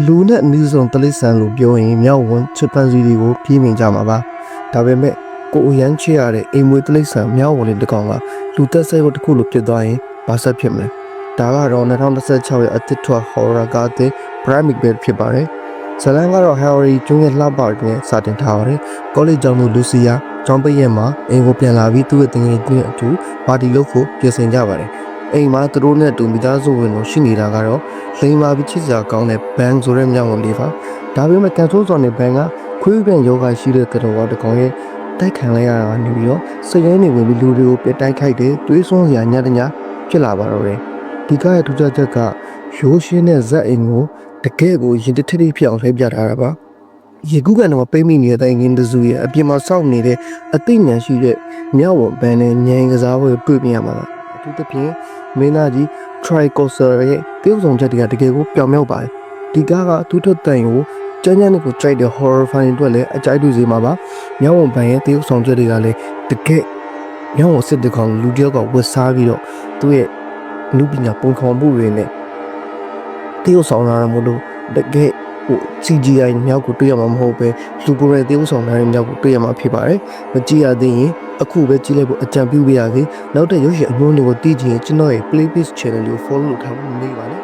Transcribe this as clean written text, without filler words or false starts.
လူနဲ့အနည်းဆုံးတလိษံလို့ပြောရင်မြောက်ဝန်ချစ်ပန်းစီတွေကိုပြေးမြင်ကြမှာပါဒါပေမဲ့ကိုအရန်ချစ်ရတဲ့အိမ်မွေးတလိษံမြောက်ဝန်လေးတစ်ကောင်ကလူသက်ဆိုင်ဖို့တစ်ခုလို့ဖြစ်သွားရင်ဘာဆက်ဖြစ်မလဲဒါကတော့2016ရဲ့အသစ်ထွက် horror ကားတဲ့ Bramic Bed ဖြစ်ပါတယ်ဇလန်ကတော့ Harry ကျွန်းရဲ့လှပတွင်စတင်ထားပါတယ်ကောလိပ်ကျောင်းသူလူစီယာကျောင်းပိတ်ရက်မှာအိမ်ကိုပြန်လာပြီးသူ့ရဲ့တင်ငယ်ချင်းအတူပါတီလုပ်ဖို့ပြင်ဆင်ကြပါတယ်အိမ်မှာသူတို့နဲ့အတူမိသားစုဝင်တို့ရှိနေတာကတော့လိန်မာပြီးချစ်စရာကောင်းတဲ့ဘန်ဆိုတဲ့မြောက်ဝင်လေးပါဒါပေမဲ့ကန်ဆိုးစော်နဲ့ဘန်ကခွေးပြန်ယောဂရှိတဲ့တော်တစ်ကောင်ရဲ့တိုက်ခံလိုက်ရတာနေပြီးတော့စိတ်ရင်းနေဝင်ပြီးလူတွေကိုပြတိုက်ခိုက်တယ်တွေးဆွန်းစရာညတညဖြစ်လာပါတော့တယ်ဒီကားရဲ့ထူးခြားချက်ကရိုးရှင်းတဲ့ဇက်အိမ်ကိုတကယ်ကိုရင်တထထဖြစ်အောင်လှည့်ပြထားတာပါရေကူးကန်တော့ပိတ်မိနေတဲ့တိုင်ငင်းတစုရဲ့အပြင်မှာစောင့်နေတဲ့အသိဉာဏ်ရှိတဲ့မြောက်ဝန်ဘန်နဲ့ညင်ကစားဖို့တွေ့ပြရမှာပါအထူးသဖြင့်မင်းသားကြီး Tricoser ရဲ့ပြုံးဆောင်ချက်တွေကတကယ်ကိုပြောင်မြောက်ပါတယ်ဒီကားကသူ့ထက်တိုင်ကိုကျန်းကျန်းနဲ့ကိုကြိုက်တဲ့ horror fan တွေအတွက်လည်းအကြိုက်တူစီမှာပါမြောက်ဝန်ဘန်ရဲ့ပြုံးဆောင်ချက်တွေကလည်းတကယ်မြောက်ဝန်စစ်တကောင်လူတယောက်ကဝတ်စားပြီးတော့သူ့ရဲ့လူပညာပုံခေါ်မှုတွေနဲ့ပြုံးဆောင်လာတာမို့လို့တကယ်CGI မြောက်ကိုတွေ့ရမှာမဟုတ်ပဲလူကိုယ်ရဲ့ပြုံးဆောင်တဲ့မြောက်ကိုတွေ့ရမှာဖြစ်ပါတယ်မကြည့်ရသေးရင်အခုပဲကြည့်လိုက်ဖို့အကြံပြုပေးရစေနောက်တဲ့ရုပ်ရှင်အမွှန်းတွေကိုသိချင်ရင်ကျွန်တော်ရဲ့ Playlist Channel ကို follow လုပ်ထားဖို့မမေ့ပါနဲ့